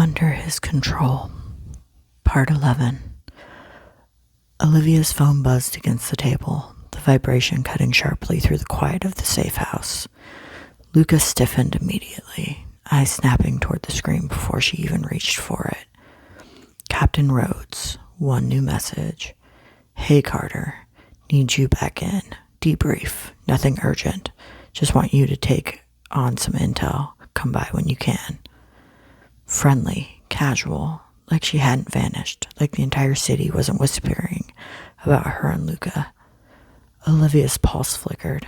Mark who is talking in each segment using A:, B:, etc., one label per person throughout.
A: Under his control. Part 11. Olivia's phone buzzed against the table, the vibration cutting sharply through the quiet of the safe house. Luca stiffened immediately, eyes snapping toward the screen before she even reached for it. Captain Rhodes, one new message. Hey Carter, need you back in. Debrief, nothing urgent. Just want you to take on some intel. Come by when you can. Friendly, casual, like she hadn't vanished, like the entire city wasn't whispering about her and Luca. Olivia's pulse flickered.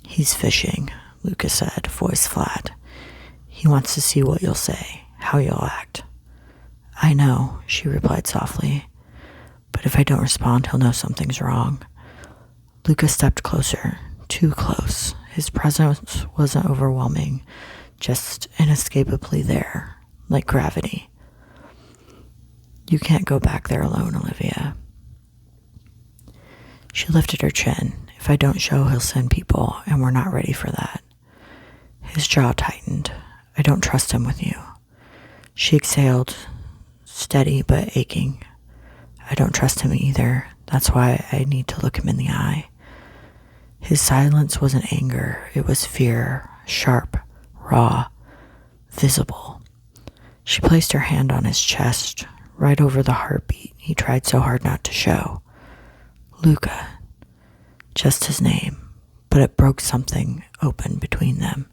A: He's fishing, Luca said, voice flat. He wants to see what you'll say, how you'll act. I know, she replied softly, but if I don't respond, he'll know something's wrong. Luca stepped closer, too close. His presence wasn't overwhelming, just inescapably there, like gravity. You can't go back there alone, Olivia. She lifted her chin. If I don't show, he'll send people, and we're not ready for that. His jaw tightened. I don't trust him with you. She exhaled, steady but aching. I don't trust him either. That's why I need to look him in the eye. His silence wasn't anger. It was fear, sharp, raw, visible. She placed her hand on his chest, right over the heartbeat he tried so hard not to show. Luca. Just his name, but it broke something open between them.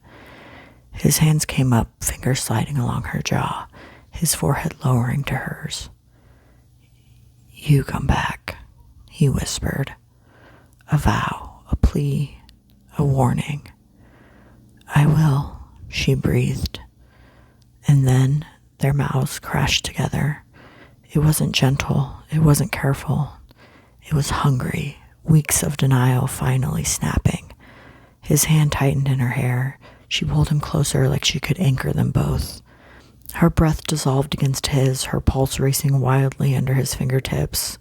A: His hands came up, fingers sliding along her jaw, his forehead lowering to hers. You come back, he whispered. A vow, a plea, a warning. I will, she breathed. And then their mouths crashed together. It wasn't gentle, it wasn't careful. It was hungry, weeks of denial finally snapping. His hand tightened in her hair. She pulled him closer like she could anchor them both. Her breath dissolved against his, her pulse racing wildly under his fingertips.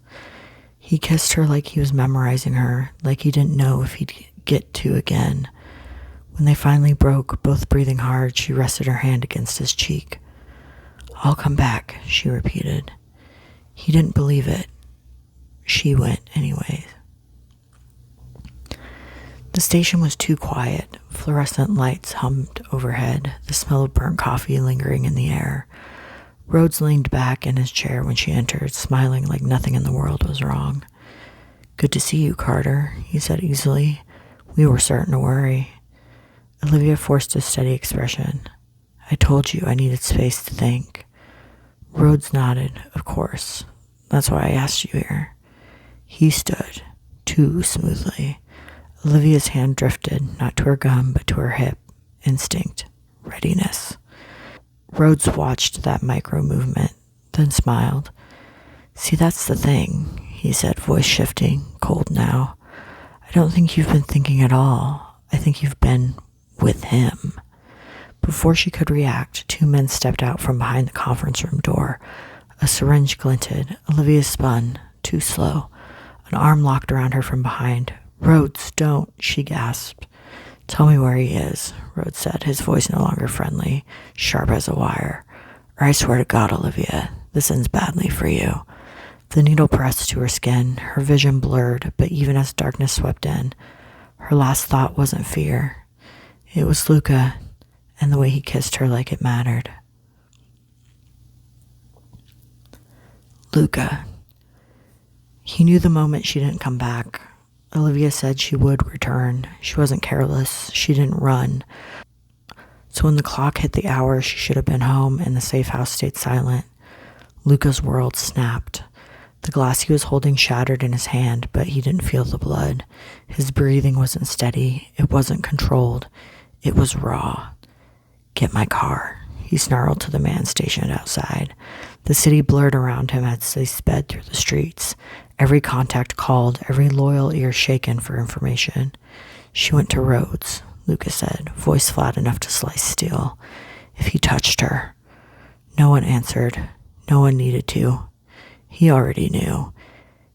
A: He kissed her like he was memorizing her, like he didn't know if he'd get to again. When they finally broke, both breathing hard, she rested her hand against his cheek. I'll come back, she repeated. He didn't believe it. She went anyway. The station was too quiet. Fluorescent lights hummed overhead, the smell of burnt coffee lingering in the air. Rhodes leaned back in his chair when she entered, smiling like nothing in the world was wrong. Good to see you, Carter, he said easily. We were starting to worry. Olivia forced a steady expression. I told you I needed space to think. Rhodes nodded, of course. That's why I asked you here. He stood, too smoothly. Olivia's hand drifted, not to her gum, but to her hip. Instinct. Readiness. Rhodes watched that micro movement, then smiled. See, that's the thing, he said, voice shifting, cold now. I don't think you've been thinking at all. I think you've been with him. Before she could react, two men stepped out from behind the conference room door. A syringe glinted. Olivia spun, too slow. An arm locked around her from behind. Rhodes, don't, she gasped. Tell me where he is, Rhodes said, his voice no longer friendly, sharp as a wire. Or I swear to God, Olivia, this ends badly for you. The needle pressed to her skin, her vision blurred, but even as darkness swept in, her last thought wasn't fear. It was Luca, and the way he kissed her like it mattered. Luca. He knew the moment she didn't come back. Olivia said she would return. She wasn't careless. She didn't run. So when the clock hit the hour she should have been home and the safe house stayed silent, Luca's world snapped. The glass he was holding shattered in his hand, but he didn't feel the blood. His breathing wasn't steady. It wasn't controlled. It was raw. Get my car, he snarled to the man stationed outside. The city blurred around him as they sped through the streets. Every contact called, every loyal ear shaken for information. She went to Rhodes, Luca said, voice flat enough to slice steel. If he touched her. No one answered. No one needed to. He already knew.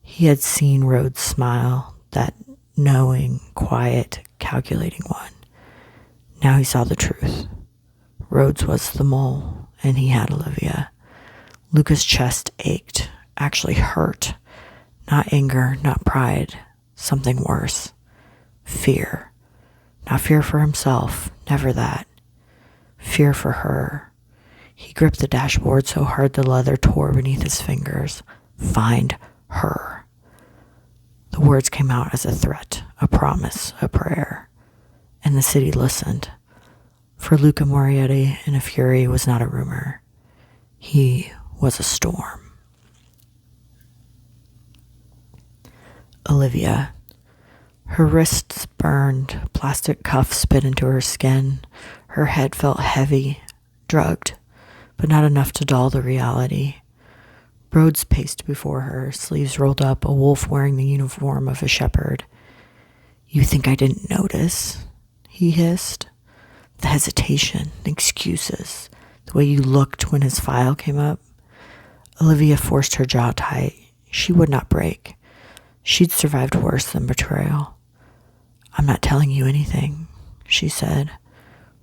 A: He had seen Rhodes smile, that knowing, quiet, calculating one. Now he saw the truth. Rhodes was the mole, and he had Olivia. Luca's chest ached, actually hurt. Not anger, not pride, something worse. Fear. Not fear for himself, never that. Fear for her. He gripped the dashboard so hard the leather tore beneath his fingers. Find her. The words came out as a threat, a promise, a prayer. And the city listened. For Luca Moriarty, in a fury, was not a rumor. He was a storm. Olivia. Her wrists burned, plastic cuffs bit into her skin. Her head felt heavy, drugged, but not enough to dull the reality. Rhodes paced before her, sleeves rolled up, a wolf wearing the uniform of a shepherd. You think I didn't notice? He hissed. The hesitation, the excuses, the way you looked when his file came up. Olivia forced her jaw tight. She would not break. She'd survived worse than betrayal. I'm not telling you anything, she said.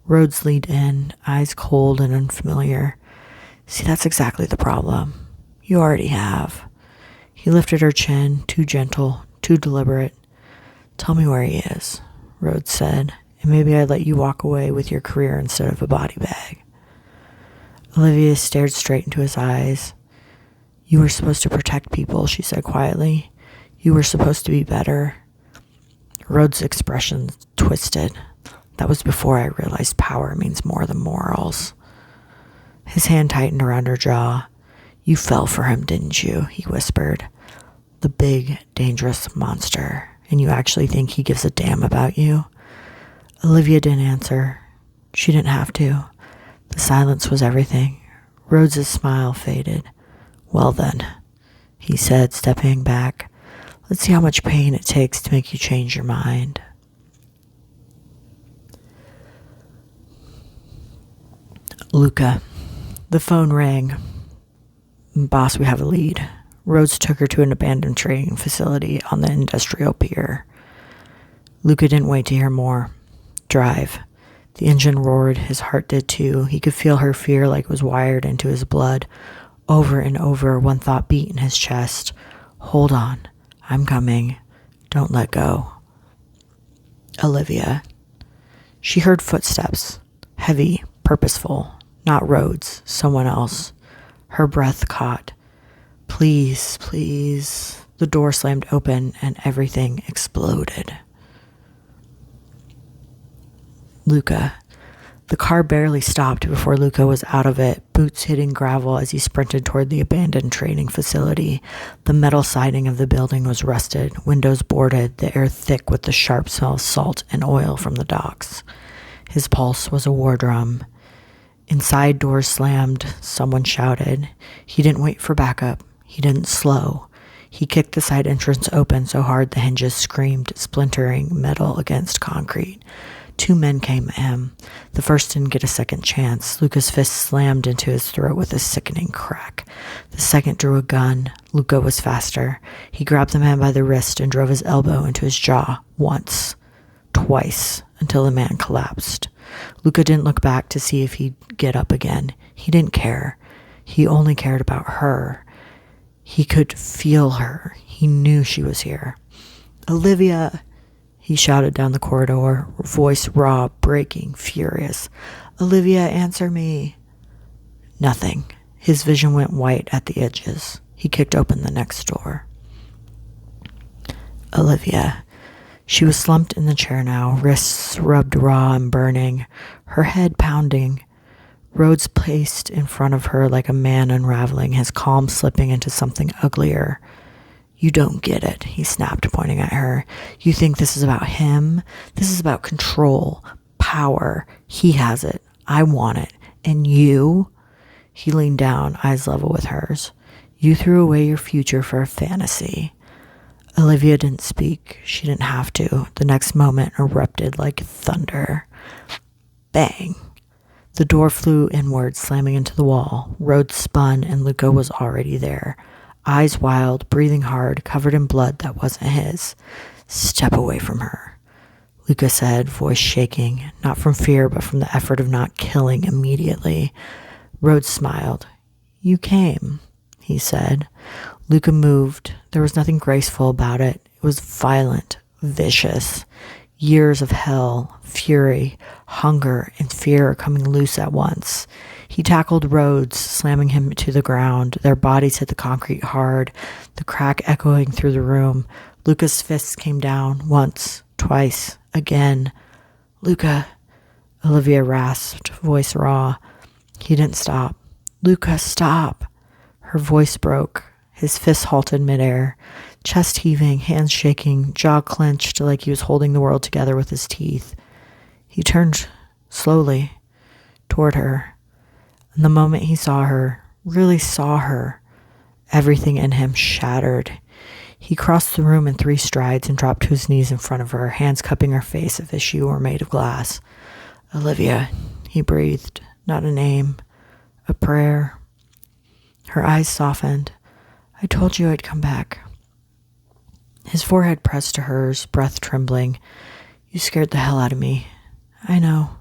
A: Rhodes leaned in, eyes cold and unfamiliar. See, that's exactly the problem. You already have. He lifted her chin, too gentle, too deliberate. Tell me where he is, Rhodes said, and maybe I'd let you walk away with your career instead of a body bag. Olivia stared straight into his eyes. You were supposed to protect people, she said quietly. You were supposed to be better. Rhodes' expression twisted. That was before I realized power means more than morals. His hand tightened around her jaw. You fell for him, didn't you? He whispered. The big, dangerous monster. And you actually think he gives a damn about you? Olivia didn't answer. She didn't have to. The silence was everything. Rhodes' smile faded. Well then, he said, stepping back. Let's see how much pain it takes to make you change your mind. Luca. The phone rang. Boss, we have a lead. Rhodes took her to an abandoned training facility on the industrial pier. Luca didn't wait to hear more. Drive. The engine roared. His heart did too. He could feel her fear like it was wired into his blood. Over and over, one thought beat in his chest. Hold on. I'm coming. Don't let go. Olivia. She heard footsteps. Heavy, purposeful. Not Rhodes, someone else. Her breath caught. Please, please. The door slammed open and everything exploded. Luca. The car barely stopped before Luca was out of it, boots hitting gravel as he sprinted toward the abandoned training facility. The metal siding of the building was rusted, windows boarded, the air thick with the sharp smell of salt and oil from the docks. His pulse was a war drum. Inside, doors slammed. Someone shouted. He didn't wait for backup. He didn't slow. He kicked the side entrance open so hard the hinges screamed, splintering metal against concrete. Two men came at him. The first didn't get a second chance. Luca's fist slammed into his throat with a sickening crack. The second drew a gun. Luca was faster. He grabbed the man by the wrist and drove his elbow into his jaw. Once. Twice. Until the man collapsed. Luca didn't look back to see if he'd get up again. He didn't care. He only cared about her. He could feel her. He knew she was here. Olivia! He shouted down the corridor, voice raw, breaking, furious. Olivia, answer me. Nothing. His vision went white at the edges. He kicked open the next door. Olivia. She was slumped in the chair now, wrists rubbed raw and burning, her head pounding. Rhodes placed in front of her like a man unraveling, his calm slipping into something uglier. You don't get it, he snapped, pointing at her. You think this is about him? This is about control, power. He has it. I want it. And you? He leaned down, eyes level with hers. You threw away your future for a fantasy. Olivia didn't speak. She didn't have to. The next moment erupted like thunder. Bang. The door flew inward, slamming into the wall. Rhodes spun, and Luca was already there. Eyes wild, breathing hard, covered in blood that wasn't his. Step away from her, Luca said, voice shaking, not from fear, but from the effort of not killing immediately. Rhodes smiled. You came, he said. Luca moved. There was nothing graceful about it. It was violent, vicious. Years of hell, fury, hunger, and fear coming loose at once. He tackled Rhodes, slamming him to the ground. Their bodies hit the concrete hard, the crack echoing through the room. Luca's fists came down once, twice, again. Luca, Olivia rasped, voice raw. He didn't stop. Luca, stop. Her voice broke. His fists halted midair, chest heaving, hands shaking, jaw clenched like he was holding the world together with his teeth. He turned slowly toward her. And the moment he saw her, really saw her, everything in him shattered. He crossed the room in 3 strides and dropped to his knees in front of her, hands cupping her face as if she were made of glass. Olivia, he breathed, not a name, a prayer. Her eyes softened. I told you I'd come back. His forehead pressed to hers, breath trembling. You scared the hell out of me. I know.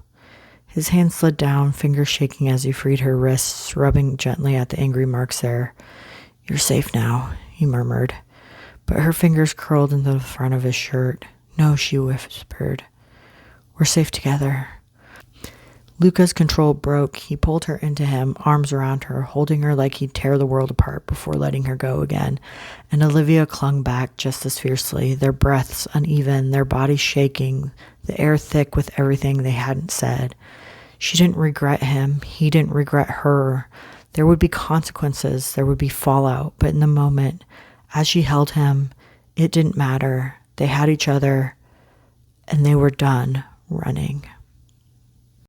A: His hand slid down, fingers shaking as he freed her wrists, rubbing gently at the angry marks there. You're safe now, he murmured. But her fingers curled into the front of his shirt. No, she whispered. We're safe together. Luca's control broke. He pulled her into him, arms around her, holding her like he'd tear the world apart before letting her go again. And Olivia clung back just as fiercely, their breaths uneven, their bodies shaking, the air thick with everything they hadn't said. She didn't regret him. He didn't regret her. There would be consequences. There would be fallout. But in the moment, as she held him, it didn't matter. They had each other, and they were done running.